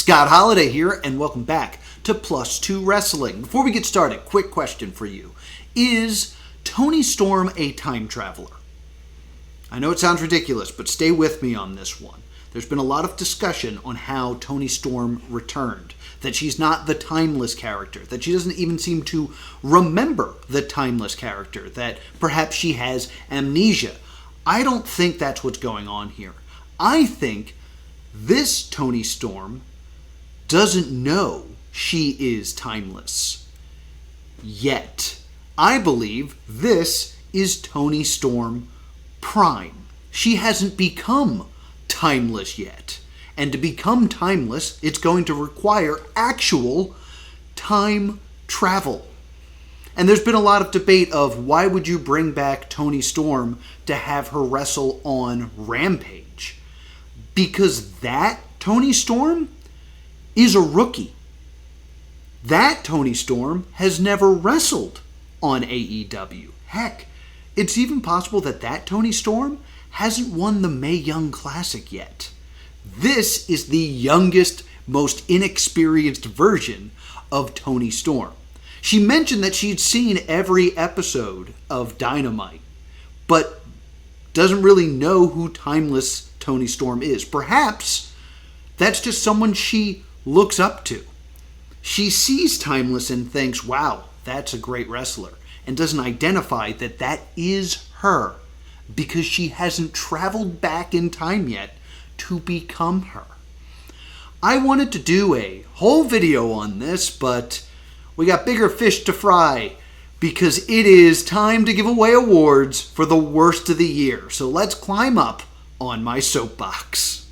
Scott Holiday here, and welcome back to Plus 2 Wrestling. Before we get started, quick question for you. Is Toni Storm a time traveler? I know it sounds ridiculous, but stay with me on this one. There's been a lot of discussion on how Toni Storm returned, that she's not the timeless character, that she doesn't even seem to remember the timeless character, that perhaps she has amnesia. I don't think that's what's going on here. I think this Toni Storm doesn't know she is timeless yet. I believe this is Toni Storm Prime. She hasn't become timeless yet. And to become timeless, it's going to require actual time travel. And there's been a lot of debate of why would you bring back Toni Storm to have her wrestle on Rampage? Because that Toni Storm is a rookie. That Toni Storm has never wrestled on AEW. Heck, it's even possible that Toni Storm hasn't won the Mae Young Classic yet. This is the youngest, most inexperienced version of Toni Storm. She mentioned that she'd seen every episode of Dynamite, but doesn't really know who timeless Toni Storm is. Perhaps that's just someone she looks up to. She sees timeless and thinks, wow, that's a great wrestler, and doesn't identify that that is her because she hasn't traveled back in time yet to become her. I wanted to do a whole video on this, but we got bigger fish to fry because it is time to give away awards for the worst of the year. So let's climb up on my soapbox.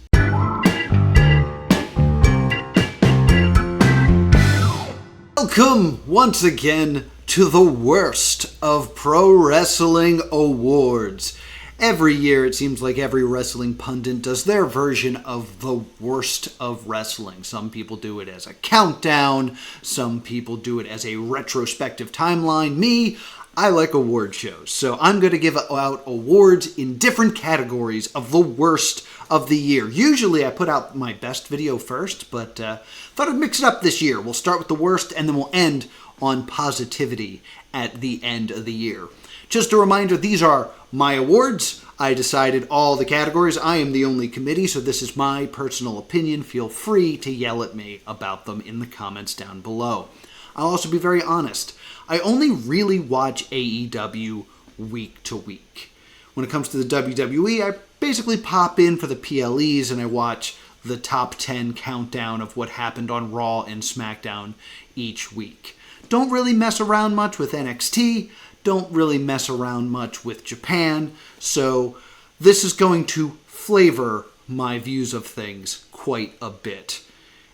Welcome once again to the worst of pro wrestling awards. Every year, it seems like every wrestling pundit does their version of the worst of wrestling. Some people do it as a countdown. Some people do it as a retrospective timeline. Me, I like award shows. So I'm going to give out awards in different categories of the worst of the year. Usually I put out my best video first, but thought I'd mix it up this year. We'll start with the worst, and then we'll end on positivity at the end of the year. Just a reminder, these are my awards. I decided all the categories. I am the only committee, so this is my personal opinion. Feel free to yell at me about them in the comments down below. I'll also be very honest. I only really watch AEW week to week. When it comes to the WWE, I basically pop in for the PLEs and I watch the top 10 countdown of what happened on Raw and SmackDown each week. Don't really mess around much with NXT. Don't really mess around much with Japan. So this is going to flavor my views of things quite a bit.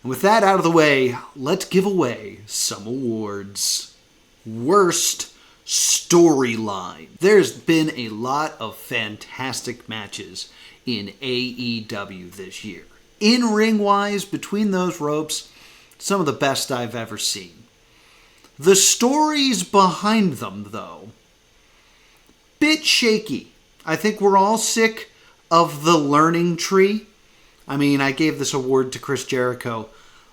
And with that out of the way, let's give away some awards. Worst storyline. There's been a lot of fantastic matches in AEW this year. In-ring wise, between those ropes, some of the best I've ever seen. The stories behind them, though, bit shaky. I think we're all sick of the learning tree. I mean, I gave this award to Chris Jericho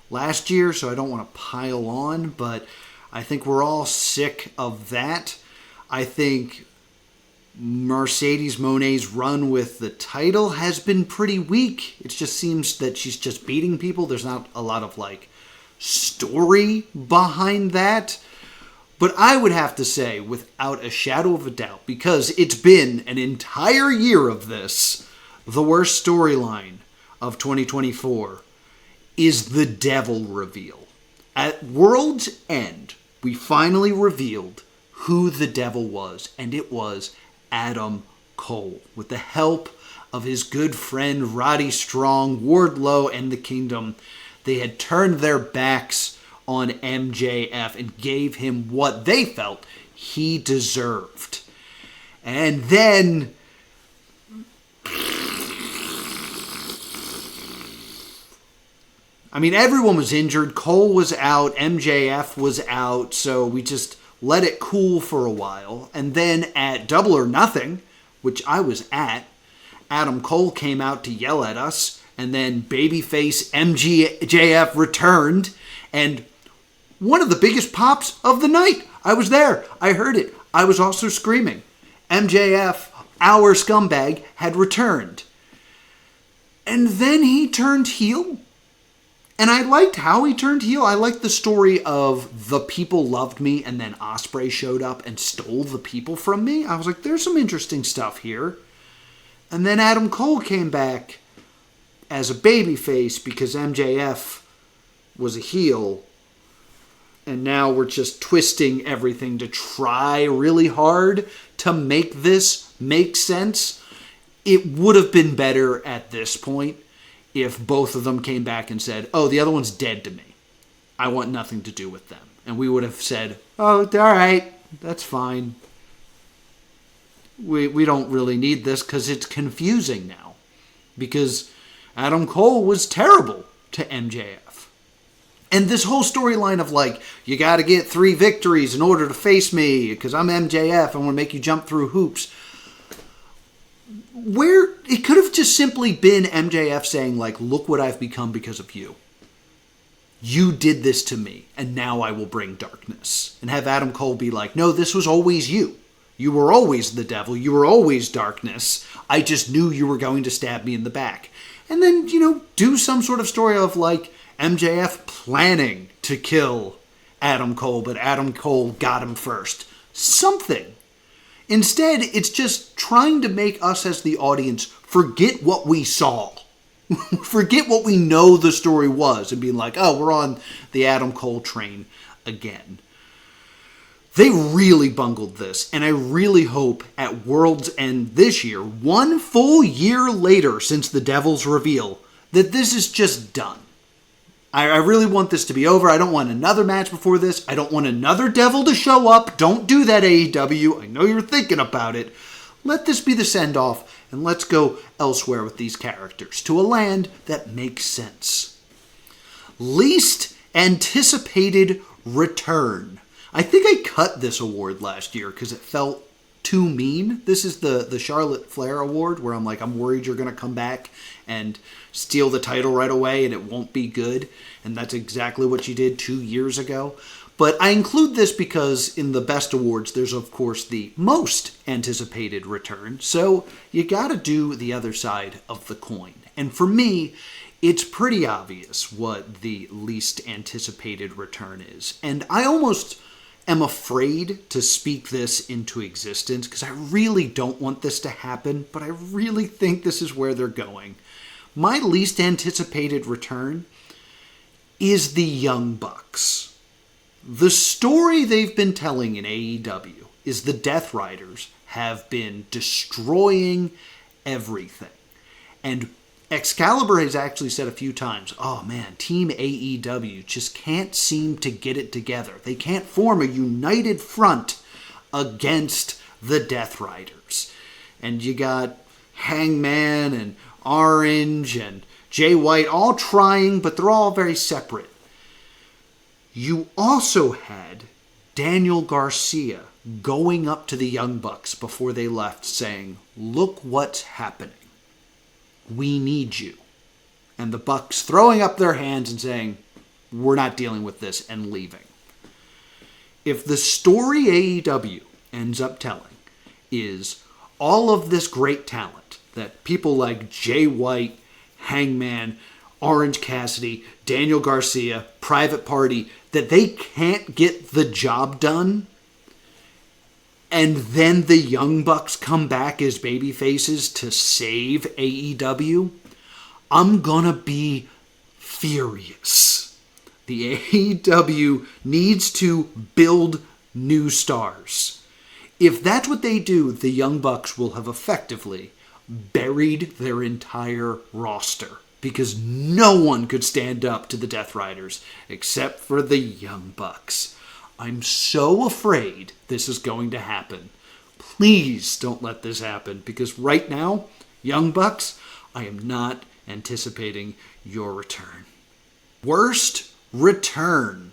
last year, so I don't want to pile on, but I think we're all sick of that. I think Mercedes Moné's run with the title has been pretty weak. It just seems that she's just beating people. There's not a lot of, story behind that. But I would have to say, without a shadow of a doubt, because it's been an entire year of this, the worst storyline of 2024 is the Devil reveal. At World's End, we finally revealed who the Devil was, and it was Adam Cole. With the help of his good friend Roddy Strong, Wardlow, and the Kingdom, they had turned their backs on MJF and gave him what they felt he deserved. And then everyone was injured. Cole was out, MJF was out, so we just let it cool for a while. And then at Double or Nothing, which I was at, Adam Cole came out to yell at us And then babyface MJF returned, and one of the biggest pops of the night. I was there. I heard it. I was also screaming. MJF, our scumbag, had returned. And then he turned heel. And I liked how he turned heel. I liked the story of the people loved me, and then Ospreay showed up and stole the people from me. I was like, there's some interesting stuff here. And then Adam Cole came back as a babyface because MJF was a heel. And now we're just twisting everything to try really hard to make this make sense. It would have been better at this point if both of them came back and said, oh, the other one's dead to me. I want nothing to do with them. And we would have said, oh, all right, that's fine. We don't really need this because it's confusing now. Because Adam Cole was terrible to MJF. And this whole storyline of like, you got to get 3 victories in order to face me because I'm MJF. I want to make you jump through hoops. Where it could have just simply been MJF saying like, look what I've become because of you. You did this to me and now I will bring darkness. And have Adam Cole be like, no, this was always you. You were always the devil. You were always darkness. I just knew you were going to stab me in the back. And then, do some sort of story of like MJF planning to kill Adam Cole, but Adam Cole got him first. Something. Instead, it's just trying to make us as the audience forget what we saw. Forget what we know the story was and being like, oh, we're on the Adam Cole train again. They really bungled this, and I really hope at World's End this year, 1 full year later since the Devil's reveal, that this is just done. I really want this to be over. I don't want another match before this. I don't want another Devil to show up. Don't do that, AEW. I know you're thinking about it. Let this be the send-off, and let's go elsewhere with these characters to a land that makes sense. Least anticipated return. I think I cut this award last year because it felt too mean. This is the Charlotte Flair award where I'm worried you're going to come back and steal the title right away and it won't be good. And that's exactly what you did 2 years ago. But I include this because in the best awards, there's of course the most anticipated return. So you got to do the other side of the coin. And for me, it's pretty obvious what the least anticipated return is. And I almost am afraid to speak this into existence because I really don't want this to happen, but I really think this is where they're going. My least anticipated return is the Young Bucks. The story they've been telling in AEW is the Death Riders have been destroying everything. And Excalibur has actually said a few times, oh man, Team AEW just can't seem to get it together. They can't form a united front against the Death Riders. And you got Hangman and Orange and Jay White all trying, but they're all very separate. You also had Daniel Garcia going up to the Young Bucks before they left saying, look what's happening. We need you. And the Bucks throwing up their hands and saying, we're not dealing with this, and leaving. If the story AEW ends up telling is all of this great talent that people like Jay White, Hangman, Orange Cassidy, Daniel Garcia, Private Party, that they can't get the job done, and then the Young Bucks come back as babyfaces to save AEW, I'm gonna be furious. The AEW needs to build new stars. If that's what they do, the Young Bucks will have effectively buried their entire roster because no one could stand up to the Death Riders except for the Young Bucks. I'm so afraid this is going to happen. Please don't let this happen because right now, Young Bucks, I am not anticipating your return. Worst return.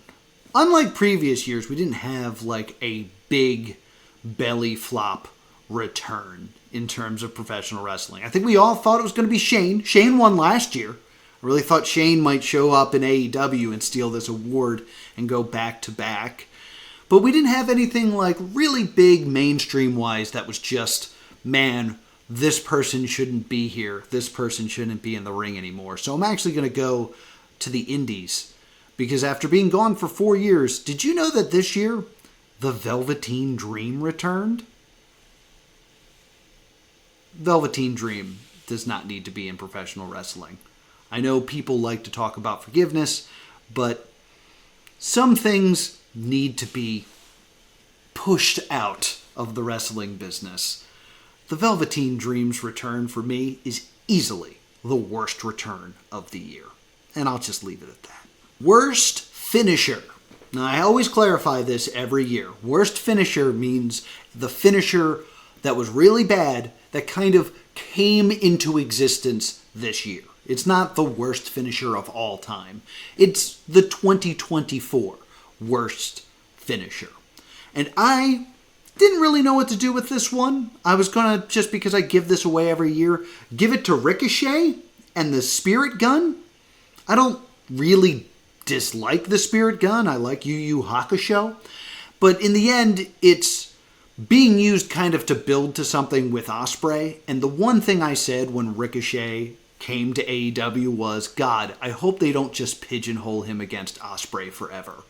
Unlike previous years, we didn't have like a big belly flop return in terms of professional wrestling. I think we all thought it was going to be Shane. Shane won last year. I really thought Shane might show up in AEW and steal this award and go back to back. But we didn't have anything like really big mainstream-wise that was just, man, this person shouldn't be here. This person shouldn't be in the ring anymore. So I'm actually going to go to the indies. Because after being gone for 4 years, did you know that this year the Velveteen Dream returned? Velveteen Dream does not need to be in professional wrestling. I know people like to talk about forgiveness, but some things need to be pushed out of the wrestling business. The Velveteen Dream's return for me is easily the worst return of the year. And I'll just leave it at that. Worst finisher. Now, I always clarify this every year. Worst finisher means the finisher that was really bad that kind of came into existence this year. It's not the worst finisher of all time. It's the 2024 worst finisher. And I didn't really know what to do with this one. I was going to, just because I give this away every year, give it to Ricochet and the Spirit Gun. I don't really dislike the Spirit Gun. I like Yu Yu Hakusho. But in the end, it's being used kind of to build to something with Ospreay. And the one thing I said when Ricochet came to AEW was, God, I hope they don't just pigeonhole him against Ospreay forever.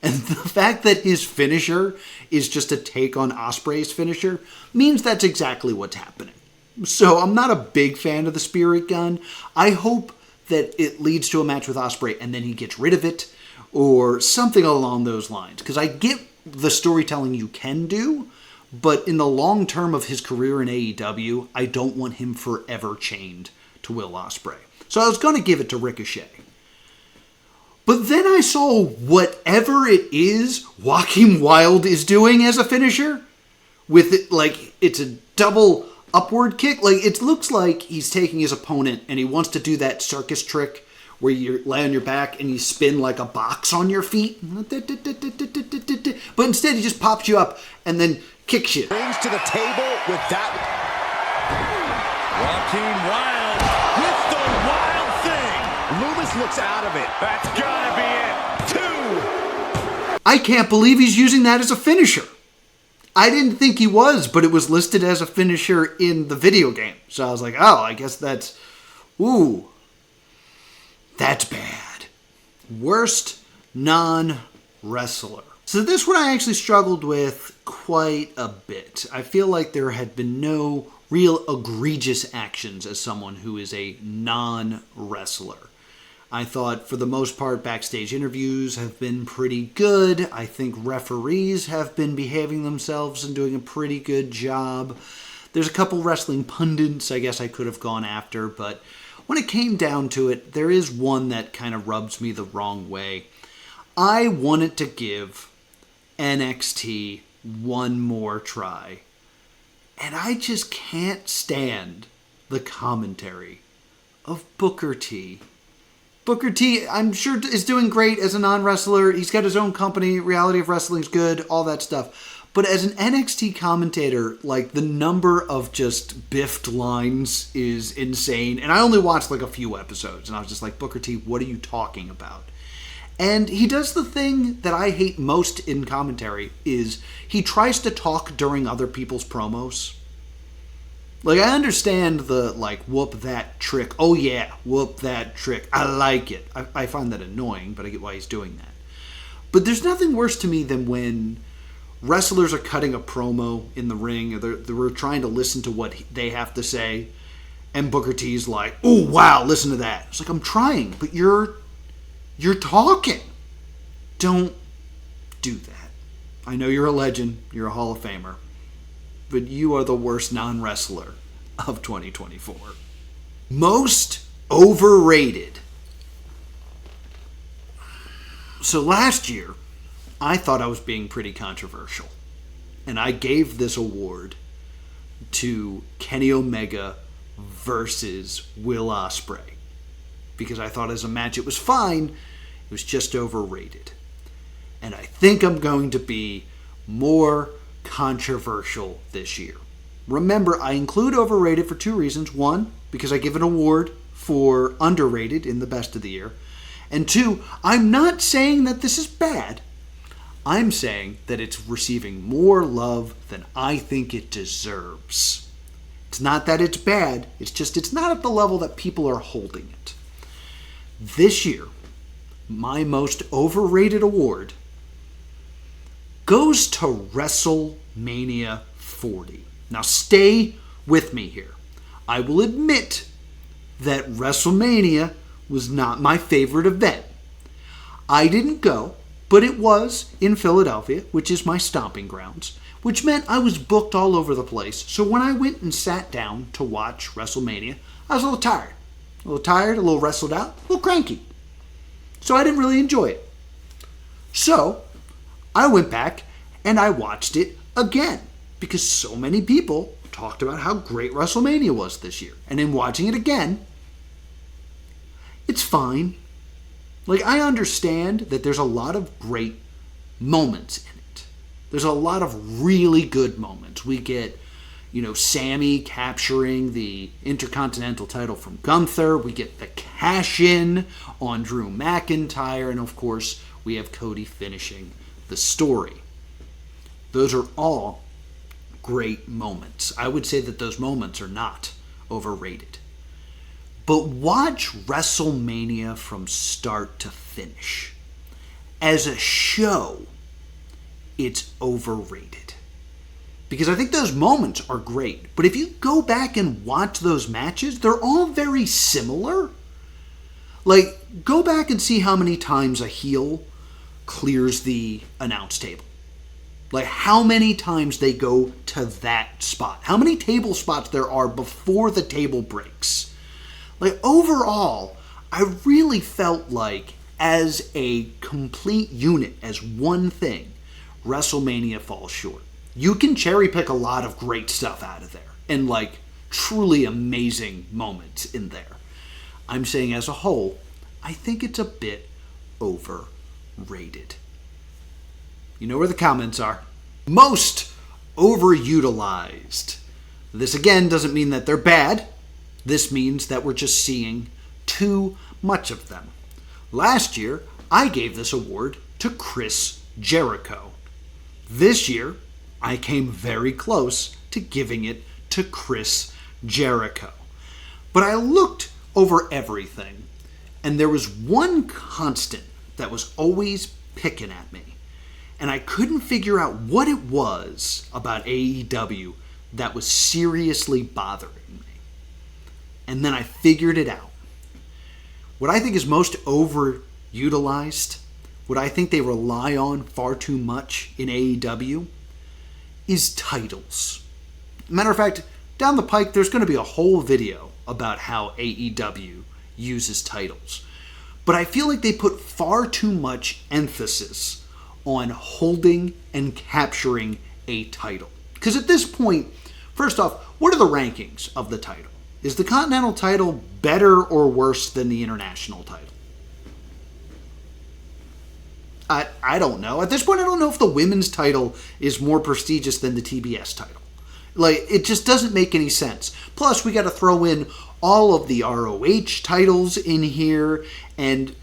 And the fact that his finisher is just a take on Ospreay's finisher means that's exactly what's happening. So I'm not a big fan of the Spirit Gun. I hope that it leads to a match with Ospreay and then he gets rid of it or something along those lines. Because I get the storytelling you can do, but in the long term of his career in AEW, I don't want him forever chained to Will Ospreay. So I was going to give it to Ricochet. But then I saw whatever it is Joaquin Wilde is doing as a finisher. With it, like, it's a double upward kick. Like, it looks like he's taking his opponent and he wants to do that circus trick where you lay on your back and you spin like a box on your feet. But instead he just pops you up and then kicks you. Brings to the table with that. Joaquin Wilde with the wild thing. Loomis looks out of it. That's gotta be it. 2. I can't believe he's using that as a finisher. I didn't think he was, but it was listed as a finisher in the video game. So I was like, oh, I guess that's... Ooh. That's bad. Worst non-wrestler. So this one I actually struggled with quite a bit. I feel like there had been no real egregious actions as someone who is a non-wrestler. I thought, for the most part, backstage interviews have been pretty good. I think referees have been behaving themselves and doing a pretty good job. There's a couple wrestling pundits I guess I could have gone after, but when it came down to it, there is one that kind of rubs me the wrong way. I wanted to give NXT one more try, and I just can't stand the commentary of Booker T. Booker T, I'm sure, is doing great as a non-wrestler. He's got his own company. Reality of Wrestling's good. All that stuff. But as an NXT commentator, like, the number of just biffed lines is insane. And I only watched like a few episodes. And I was just like, Booker T, what are you talking about? And he does the thing that I hate most in commentary, is he tries to talk during other people's promos. Like, I understand the, like, whoop that trick. Oh, yeah, whoop that trick. I like it. I find that annoying, but I get why he's doing that. But there's nothing worse to me than when wrestlers are cutting a promo in the ring, or they're trying to listen to what they have to say, and Booker T's like, oh, wow, listen to that. It's like, I'm trying, but you're talking. Don't do that. I know you're a legend. You're a Hall of Famer. But you are the worst non-wrestler of 2024. Most overrated. So last year, I thought I was being pretty controversial. And I gave this award to Kenny Omega versus Will Ospreay. Because I thought as a match it was fine, it was just overrated. And I think I'm going to be more controversial this year. Remember, I include Overrated for two reasons. One, because I give an award for Underrated in the best of the year. And two, I'm not saying that this is bad. I'm saying that it's receiving more love than I think it deserves. It's not that it's bad, it's just it's not at the level that people are holding it. This year, my most overrated award goes to WrestleMania 40. Now stay with me here. I will admit that WrestleMania was not my favorite event. I didn't go, but it was in Philadelphia, which is my stomping grounds, which meant I was booked all over the place. So when I went and sat down to watch WrestleMania, I was a little tired. A little wrestled out, a little cranky. So I didn't really enjoy it. So I went back and I watched it again because so many people talked about how great WrestleMania was this year. And in watching it again, it's fine. Like, I understand that there's a lot of great moments in it. There's a lot of really good moments. We get, Sammy capturing the Intercontinental title from Gunther. We get the cash-in on Drew McIntyre. And, of course, we have Cody finishing the story. Those are all great moments. I would say that those moments are not overrated. But watch WrestleMania from start to finish. As a show, it's overrated. Because I think those moments are great. But if you go back and watch those matches, they're all very similar. Like, go back and see how many times a heel clears the announce table. Like, how many times they go to that spot. How many table spots there are before the table breaks. Like, overall, I really felt like, as a complete unit, as one thing, WrestleMania falls short. You can cherry pick a lot of great stuff out of there, and, truly amazing moments in there. I'm saying, as a whole, I think it's a bit overrated. You know where the comments are. Most overutilized. This, again, doesn't mean that they're bad. This means that we're just seeing too much of them. Last year, I gave this award to Chris Jericho. This year, I came very close to giving it to Chris Jericho. But I looked over everything, and there was one constant that was always picking at me. And I couldn't figure out what it was about AEW that was seriously bothering me. And then I figured it out. What I think is most overutilized, what I think they rely on far too much in AEW, is titles. Matter of fact, down the pike, there's going to be a whole video about how AEW uses titles. But I feel like they put far too much emphasis on holding and capturing a title. Because at this point, first off, what are the rankings of the title? Is the Continental title better or worse than the International title? I don't know. At this point, I don't know if the women's title is more prestigious than the TBS title. It just doesn't make any sense. Plus, we got to throw in all of the ROH titles in here, and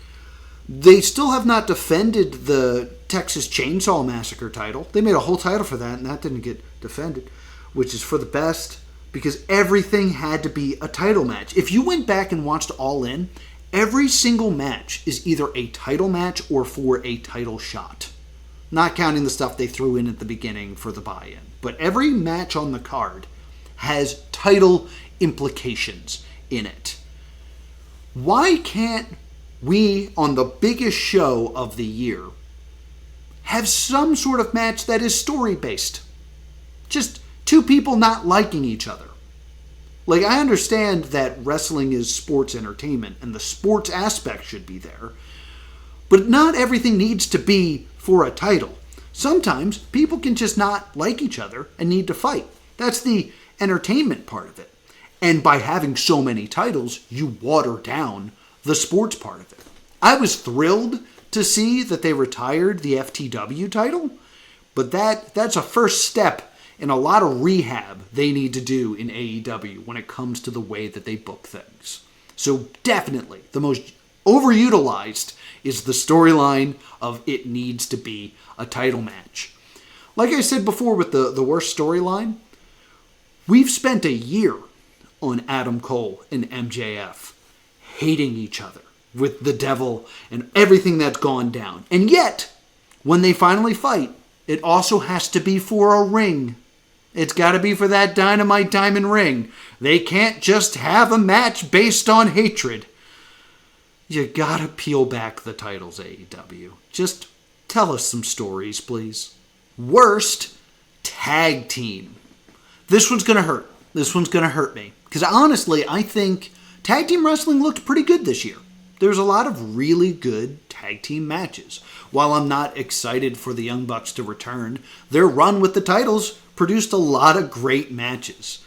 they still have not defended the Texas Chainsaw Massacre title. They made a whole title for that, and that didn't get defended, which is for the best. Because everything had to be a title match. If you went back and watched All In, every single match is either a title match or for a title shot. Not counting the stuff they threw in at the beginning for the buy-in. But every match on the card has title implications in it. Why can't we, on the biggest show of the year, have some sort of match that is story-based? Just two people not liking each other. I understand that wrestling is sports entertainment and the sports aspect should be there, but not everything needs to be for a title. Sometimes people can just not like each other and need to fight. That's the entertainment part of it. And by having so many titles, you water down the sports part of it. I was thrilled to see that they retired the FTW title, but that's a first step and a lot of rehab they need to do in AEW when it comes to the way that they book things. So definitely, the most overutilized is the storyline of it needs to be a title match. Like I said before with the worst storyline, we've spent a year on Adam Cole and MJF hating each other with the devil and everything that's gone down. And yet, when they finally fight, it also has to be for a ring. It's got to be for that Dynamite Diamond ring. They can't just have a match based on hatred. You gotta peel back the titles, AEW. Just tell us some stories, please. Worst tag team. This one's gonna hurt. This one's gonna hurt me. Because honestly, I think tag team wrestling looked pretty good this year. There's a lot of really good tag team matches. While I'm not excited for the Young Bucks to return, their run with the titles produced a lot of great matches.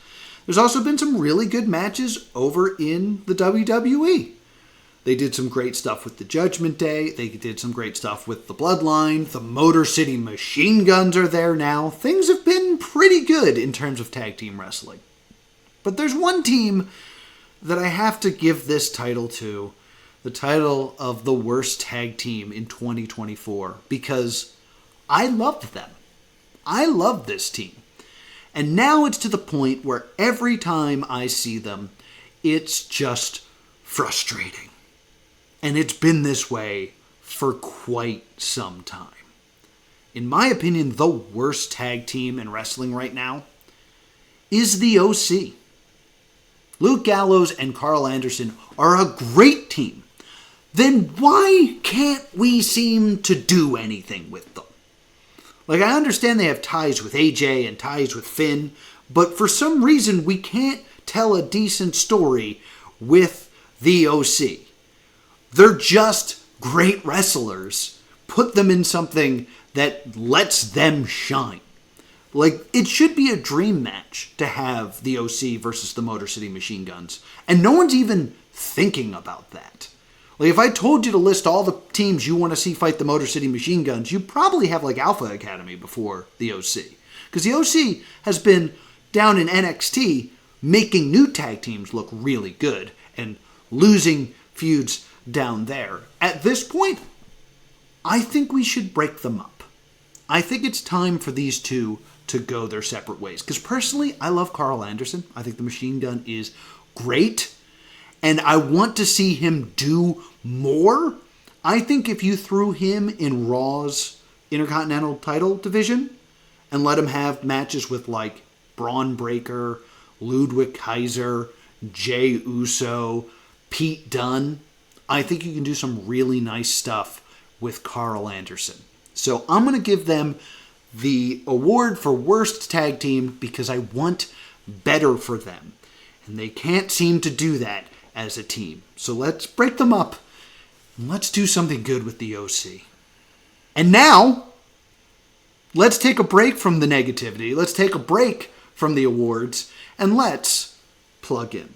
There's also been some really good matches over in the WWE. They did some great stuff with the Judgment Day. They did some great stuff with the Bloodline. The Motor City Machine Guns are there now. Things have been pretty good in terms of tag team wrestling. But there's one team that I have to give this title to. The title of the worst tag team in 2024. Because I loved them. I loved this team. And now it's to the point where every time I see them, it's just frustrating. And it's been this way for quite some time. In my opinion, the worst tag team in wrestling right now is the OC. Luke Gallows and Carl Anderson are a great team. Then why can't we seem to do anything with them? Like, I understand they have ties with AJ and ties with Finn, but for some reason we can't tell a decent story with the OC. They're just great wrestlers. Put them in something that lets them shine. Like, it should be a dream match to have the OC versus the Motor City Machine Guns. And no one's even thinking about that. Like, if I told you to list all the teams you want to see fight the Motor City Machine Guns, you'd probably have, like, Alpha Academy before the OC. Because the OC has been down in NXT making new tag teams look really good and losing feuds down there. At this point, I think we should break them up. I think it's time for these two to go their separate ways. Because personally, I love Carl Anderson. I think the Machine Gun is great. And I want to see him do more. I think if you threw him in Raw's Intercontinental title division and let him have matches with like Braun Breaker, Ludwig Kaiser, Jey Uso, Pete Dunne, I think you can do some really nice stuff with Carl Anderson. So I'm going to give them the award for worst tag team because I want better for them. And they can't seem to do that as a team. So let's break them up and let's do something good with the OC. And now, let's take a break from the negativity. Let's take a break from the awards and let's plug in.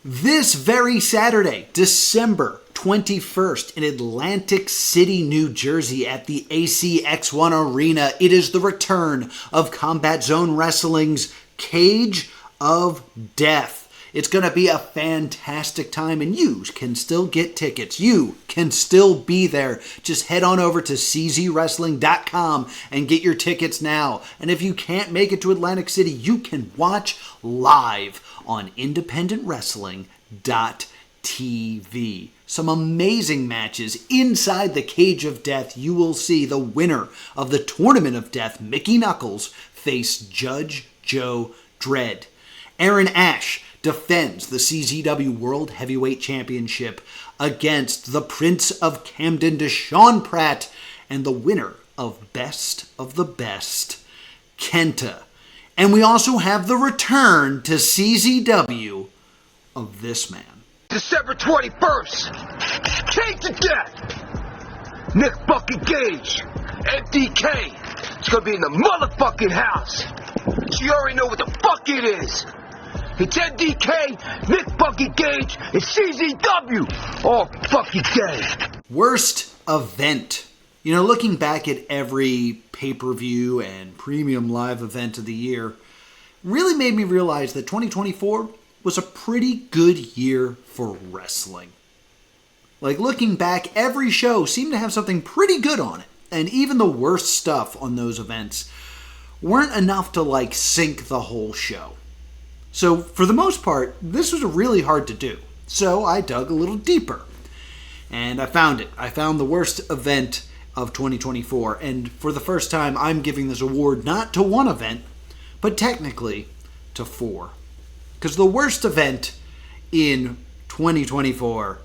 This very Saturday, December 21st, in Atlantic City, New Jersey, at the ACX1 Arena, it is the return of Combat Zone Wrestling's Cage of Death. It's going to be a fantastic time, and you can still get tickets. You can still be there. Just head on over to czwrestling.com and get your tickets now. And if you can't make it to Atlantic City, you can watch live on independentwrestling.tv. Some amazing matches inside the Cage of Death. You will see the winner of the Tournament of Death, Mickey Knuckles, face Judge Joe Dredd. Aaron Ash defends the CZW World Heavyweight Championship against the Prince of Camden, Deshaun Pratt, and the winner of Best of the Best, Kenta. And we also have the return to CZW of this man. December 21st, Cage of Death, Nick fucking Gage, MDK. It's gonna be in the motherfucking house. You already know what the fuck it is. It's MDK, Nick fucking Gage, and CZW all fucking day. Worst event You know, looking back at every pay-per-view and premium live event of the year really made me realize that 2024 was a pretty good year for wrestling. Like, looking back, every show seemed to have something pretty good on it. And even the worst stuff on those events weren't enough to, like, sink the whole show. So, for the most part, this was really hard to do. So, I dug a little deeper. And I found it. I found the worst event of 2024. And for the first time, I'm giving this award not to one event, but technically to 4. Because the worst event in 2024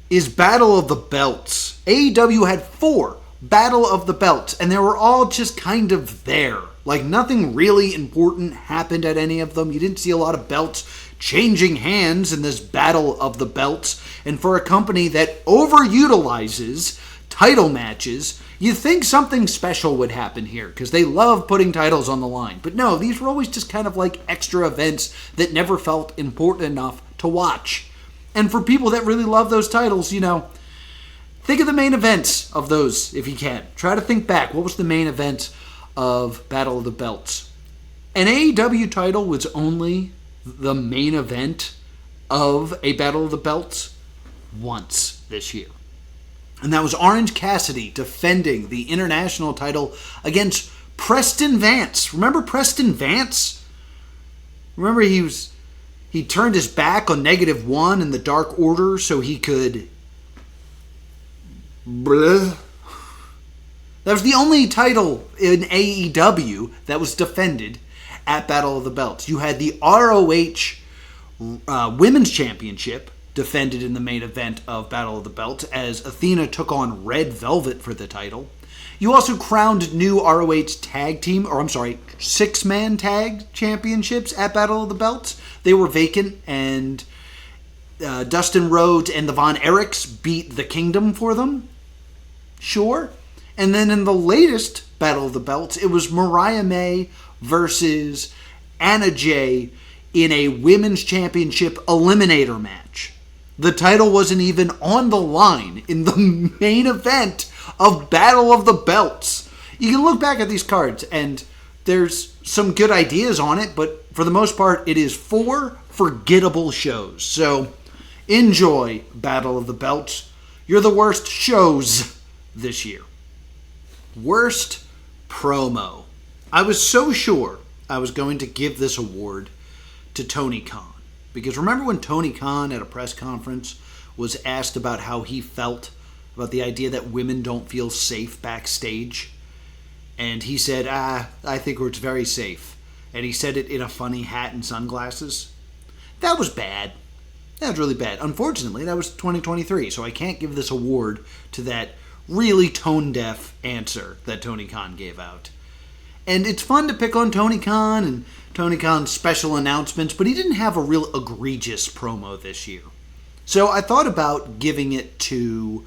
is Battle of the Belts. AEW had 4 Battle of the Belts, and they were all just kind of there. Like, nothing really important happened at any of them. You didn't see a lot of belts changing hands in this Battle of the Belts. And for a company that overutilizes title matches, you'd think something special would happen here, because they love putting titles on the line. But no, these were always just kind of like extra events that never felt important enough to watch. And for people that really love those titles, you know, think of the main events of those if you can. Try to think back. What was the main event of Battle of the Belts? An AEW title was only the main event of a Battle of the Belts once this year. And that was Orange Cassidy defending the international title against Preston Vance. Remember Preston Vance? Remember he turned his back on -1 in the Dark Order so he could... That was the only title in AEW that was defended at Battle of the Belts. You had the ROH Women's Championship defended in the main event of Battle of the Belts as Athena took on Red Velvet for the title. You also crowned new ROH six-man tag championships at Battle of the Belts. They were vacant, and Dustin Rhodes and the Von Erichs beat the Kingdom for them. Sure. And then in the latest Battle of the Belts, it was Mariah May versus Anna Jay in a Women's Championship Eliminator match. The title wasn't even on the line in the main event of Battle of the Belts. You can look back at these cards, and there's some good ideas on it, but for the most part, it is 4 forgettable shows. So, enjoy Battle of the Belts. You're the worst shows this year. Worst promo. I was so sure I was going to give this award to Tony Khan. Because remember when Tony Khan at a press conference was asked about how he felt about the idea that women don't feel safe backstage? And he said, I think it's very safe. And he said it in a funny hat and sunglasses. That was bad. That was really bad. Unfortunately, that was 2023, so I can't give this award to that really tone-deaf answer that Tony Khan gave out. And it's fun to pick on Tony Khan and Tony Khan's special announcements, but he didn't have a real egregious promo this year. So I thought about giving it to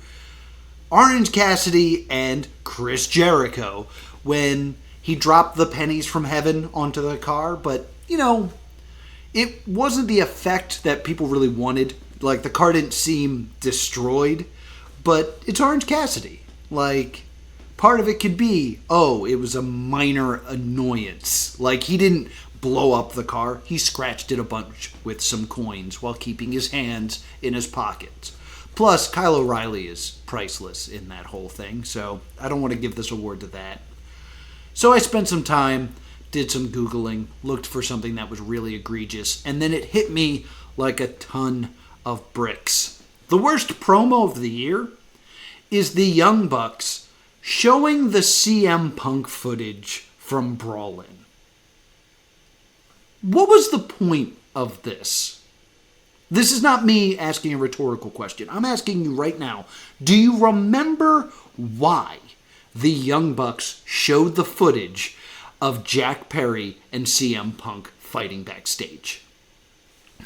Orange Cassidy and Chris Jericho when he dropped the pennies from heaven onto the car, but, you know, it wasn't the effect that people really wanted. Like, the car didn't seem destroyed, but it's Orange Cassidy. Like, part of it could be, it was a minor annoyance. Like, he didn't blow up the car. He scratched it a bunch with some coins while keeping his hands in his pockets. Plus, Kyle O'Reilly is priceless in that whole thing, so I don't want to give this award to that. So I spent some time, did some Googling, looked for something that was really egregious, and then it hit me like a ton of bricks. The worst promo of the year is the Young Bucks showing the CM Punk footage from Brawlin'. What was the point of this? This is not me asking a rhetorical question. I'm asking you right now, do you remember why the Young Bucks showed the footage of Jack Perry and CM Punk fighting backstage?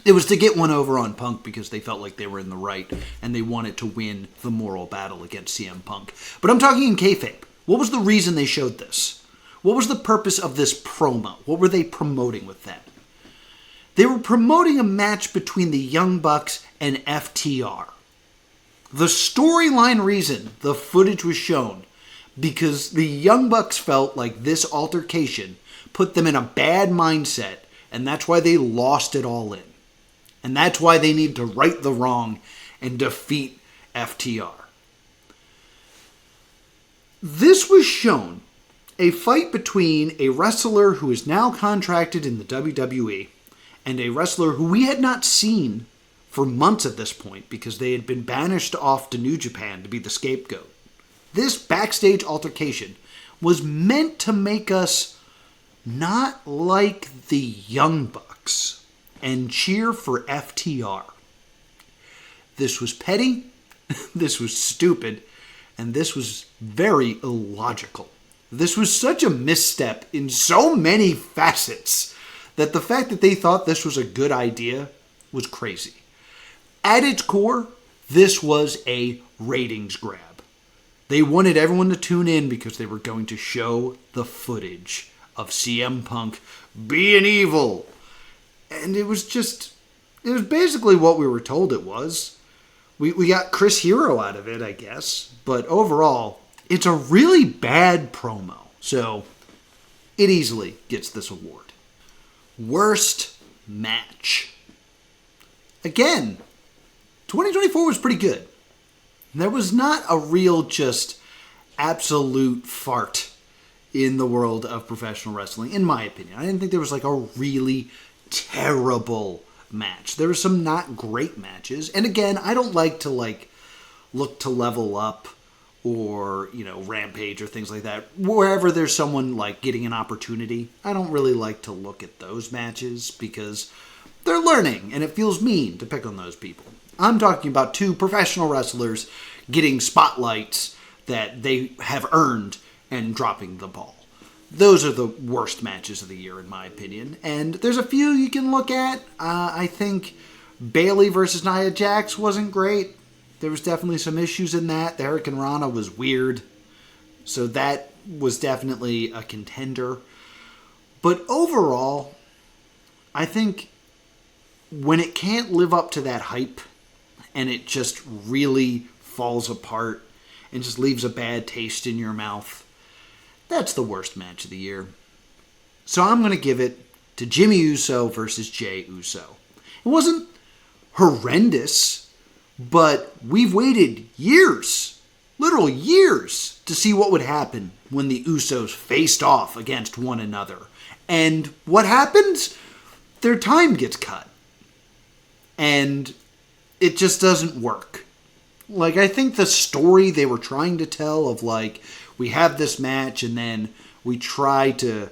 It was to get one over on Punk because they felt like they were in the right and they wanted to win the moral battle against CM Punk. But I'm talking in kayfabe. What was the reason they showed this? What was the purpose of this promo? What were they promoting with that? They were promoting a match between the Young Bucks and FTR. The storyline reason the footage was shown because the Young Bucks felt like this altercation put them in a bad mindset, and that's why they lost it all in. And that's why they need to right the wrong and defeat FTR. This was shown a fight between a wrestler who is now contracted in the WWE and a wrestler who we had not seen for months at this point because they had been banished off to New Japan to be the scapegoat. This backstage altercation was meant to make us not like the Young Bucks and cheer for FTR. This was petty, this was stupid, and this was very illogical. This was such a misstep in so many facets that the fact that they thought this was a good idea was crazy. At its core, this was a ratings grab. They wanted everyone to tune in because they were going to show the footage of CM Punk being evil. And it was basically what we were told it was. We got Chris Hero out of it, I guess. But overall, it's a really bad promo. So, it easily gets this award. Worst match. Again, 2024 was pretty good. There was not a real just absolute fart in the world of professional wrestling, in my opinion. I didn't think there was like a really terrible match. There were some not great matches. And again, I don't like to look to Level Up or, Rampage or things like that. Wherever there's someone getting an opportunity, I don't really like to look at those matches because they're learning and it feels mean to pick on those people. I'm talking about two professional wrestlers getting spotlights that they have earned and dropping the ball. Those are the worst matches of the year, in my opinion. And there's a few you can look at. I think Bayley versus Nia Jax wasn't great. There was definitely some issues in that. The Hurricane Rana was weird. So that was definitely a contender. But overall, I think when it can't live up to that hype and it just really falls apart and just leaves a bad taste in your mouth, that's the worst match of the year. So I'm going to give it to Jimmy Uso versus Jey Uso. It wasn't horrendous, but we've waited years, literal years, to see what would happen when the Usos faced off against one another. And what happens? Their time gets cut. And it just doesn't work. I think the story they were trying to tell of we have this match and then we try to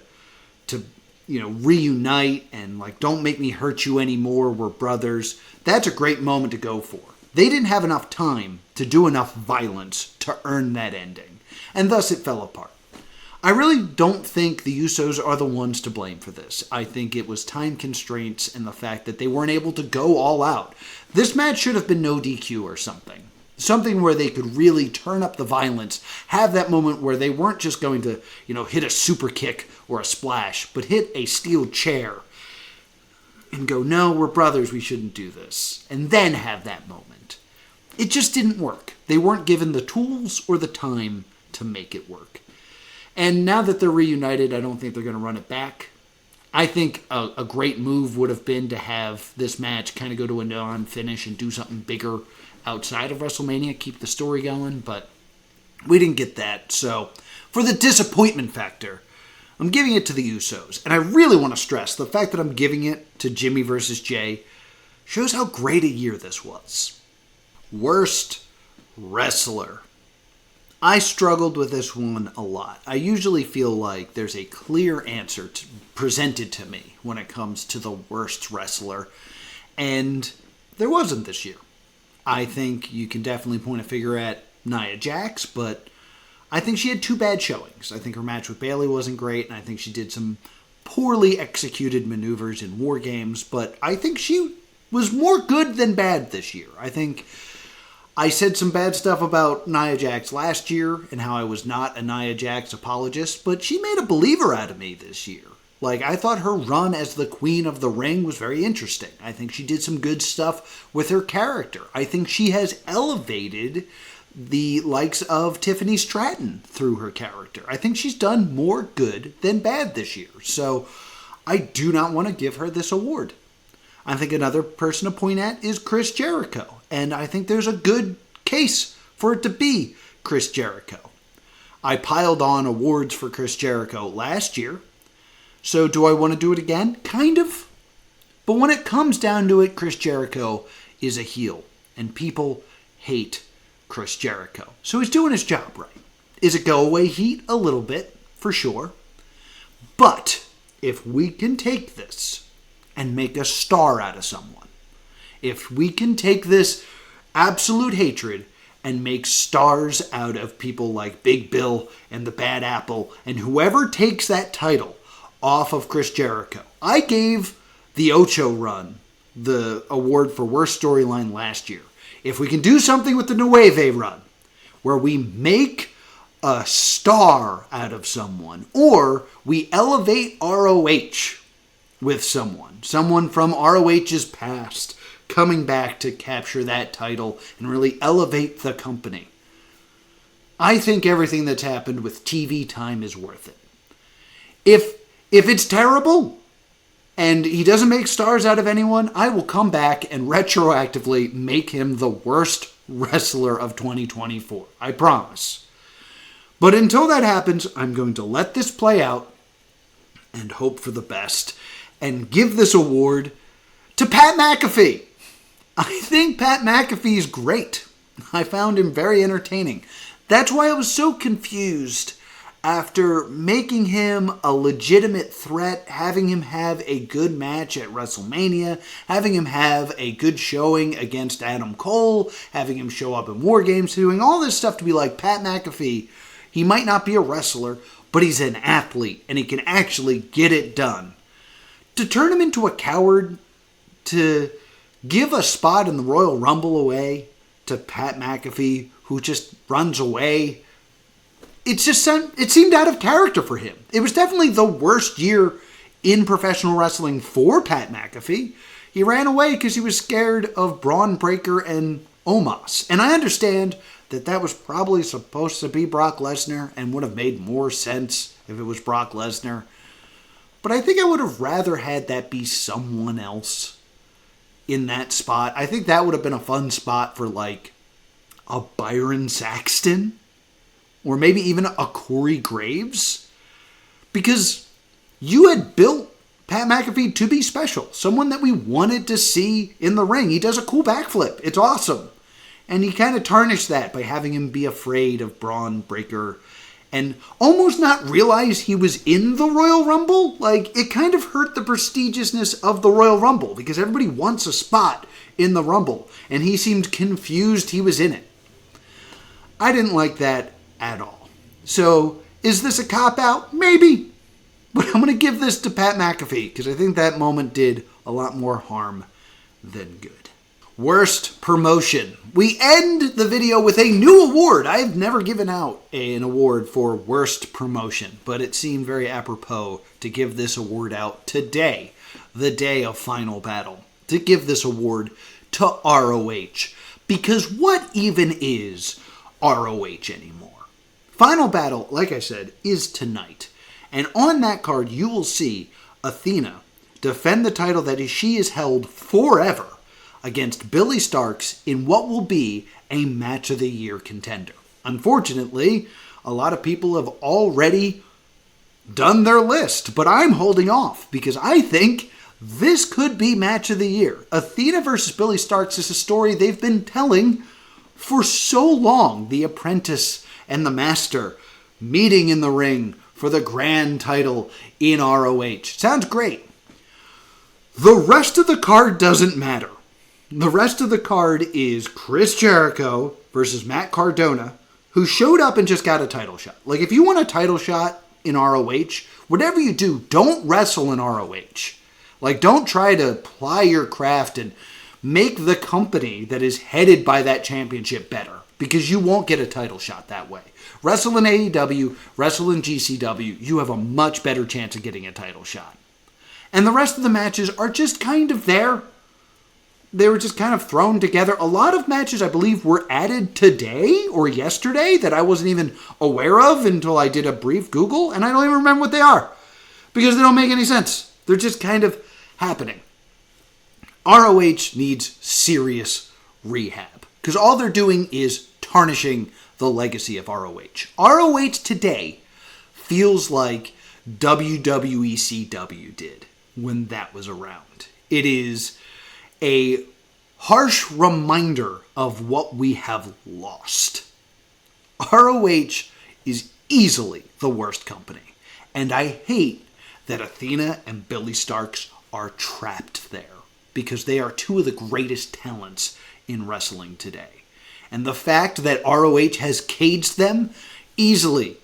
reunite and don't make me hurt you anymore, we're brothers. That's a great moment to go for. They didn't have enough time to do enough violence to earn that ending. And thus it fell apart. I really don't think the Usos are the ones to blame for this. I think it was time constraints and the fact that they weren't able to go all out. This match should have been no DQ or something. Something where they could really turn up the violence, have that moment where they weren't just going to, hit a super kick or a splash, but hit a steel chair and go, no, we're brothers, we shouldn't do this. And then have that moment. It just didn't work. They weren't given the tools or the time to make it work. And now that they're reunited, I don't think they're going to run it back. I think a great move would have been to have this match kind of go to a non-finish and do something bigger outside of WrestleMania, keep the story going, but we didn't get that. So, for the disappointment factor, I'm giving it to the Usos. And I really want to stress the fact that I'm giving it to Jimmy versus Jey shows how great a year this was. Worst wrestler. I struggled with this one a lot. I usually feel like there's a clear answer presented to me when it comes to the worst wrestler, and there wasn't this year. I think you can definitely point a finger at Nia Jax, but I think she had two bad showings. I think her match with Bayley wasn't great, and I think she did some poorly executed maneuvers in War Games, but I think she was more good than bad this year. I think I said some bad stuff about Nia Jax last year and how I was not a Nia Jax apologist, but she made a believer out of me this year. I thought her run as the Queen of the Ring was very interesting. I think she did some good stuff with her character. I think she has elevated the likes of Tiffany Stratton through her character. I think she's done more good than bad this year. So I do not want to give her this award. I think another person to point at is Chris Jericho. And I think there's a good case for it to be Chris Jericho. I piled on awards for Chris Jericho last year. So do I want to do it again? Kind of. But when it comes down to it, Chris Jericho is a heel. And people hate Chris Jericho. So he's doing his job right. Is it go-away heat? A little bit, for sure. But if we can take this and make a star out of someone, if we can take this absolute hatred and make stars out of people like Big Bill and the Bad Apple and whoever takes that title off of Chris Jericho. I gave the Ocho Run the award for worst storyline last year. If we can do something with the Nueve Run, where we make a star out of someone, or we elevate ROH with someone from ROH's past, coming back to capture that title and really elevate the company. I think everything that's happened with TV time is worth it. If it's terrible and he doesn't make stars out of anyone, I will come back and retroactively make him the worst wrestler of 2024. I promise. But until that happens, I'm going to let this play out and hope for the best and give this award to Pat McAfee. I think Pat McAfee is great. I found him very entertaining. That's why I was so confused after making him a legitimate threat, having him have a good match at WrestleMania, having him have a good showing against Adam Cole, having him show up in War Games, doing all this stuff to be like, Pat McAfee, he might not be a wrestler, but he's an athlete, and he can actually get it done. To turn him into a coward, to give a spot in the Royal Rumble away to Pat McAfee, who just runs away, it seemed out of character for him. It was definitely the worst year in professional wrestling for Pat McAfee. He ran away because he was scared of Braun Breaker and Omos. And I understand that that was probably supposed to be Brock Lesnar and would have made more sense if it was Brock Lesnar. But I think I would have rather had that be someone else in that spot. I think that would have been a fun spot for like a Byron Saxton. Or maybe even a Corey Graves. Because you had built Pat McAfee to be special. Someone that we wanted to see in the ring. He does a cool backflip. It's awesome. And he kind of tarnished that by having him be afraid of Braun Breaker. And almost not realize he was in the Royal Rumble. Like, it kind of hurt the prestigiousness of the Royal Rumble. Because everybody wants a spot in the Rumble. And he seemed confused he was in it. I didn't like that at all. So, is this a cop-out? Maybe. But I'm going to give this to Pat McAfee, because I think that moment did a lot more harm than good. Worst promotion. We end the video with a new award. I've never given out an award for worst promotion, but it seemed very apropos to give this award out today, the day of Final Battle, to give this award to ROH. Because what even is ROH anymore? Final Battle, like I said, is tonight. And on that card, you will see Athena defend the title that she has held forever against Billie Starkz in what will be a Match of the Year contender. Unfortunately, a lot of people have already done their list, but I'm holding off because I think this could be Match of the Year. Athena versus Billie Starkz is a story they've been telling for so long. The Apprentice and the Master meeting in the ring for the grand title in ROH. Sounds great. The rest of the card doesn't matter. The rest of the card is Chris Jericho versus Matt Cardona, who showed up and just got a title shot. Like, if you want a title shot in ROH, whatever you do, don't wrestle in ROH. Like, don't try to ply your craft and make the company that is headed by that championship better. Because you won't get a title shot that way. Wrestle in AEW, wrestle in GCW, you have a much better chance of getting a title shot. And the rest of the matches are just kind of there. they were just kind of thrown together. A lot of matches, I believe, were added today or yesterday that I wasn't even aware of until I did a brief Google, and I don't even remember what they are because they don't make any sense. They're just kind of happening. ROH needs serious rehab because all they're doing is tarnishing the legacy of ROH. ROH today feels like WWE CW did when that was around. It is a harsh reminder of what we have lost. ROH is easily the worst company, and I hate that Athena and Billy Starks are trapped there because they are two of the greatest talents in wrestling today. And the fact that ROH has caged them easily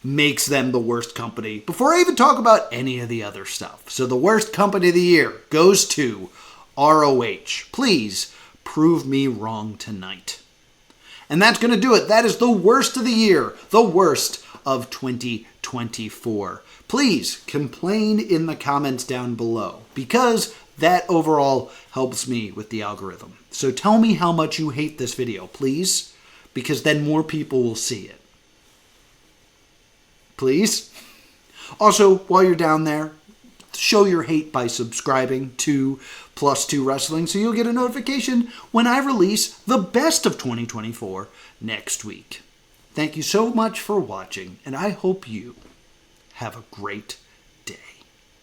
makes them the worst company before I even talk about any of the other stuff. So the worst company of the year goes to ROH. Please prove me wrong tonight. And that's going to do it. That is the worst of the year. The worst of 2024. Please complain in the comments down below because that overall helps me with the algorithm. So tell me how much you hate this video, please, because then more people will see it. Please. Also, while you're down there, show your hate by subscribing to +2 Wrestling so you'll get a notification when I release the best of 2024 next week. Thank you so much for watching, and I hope you have a great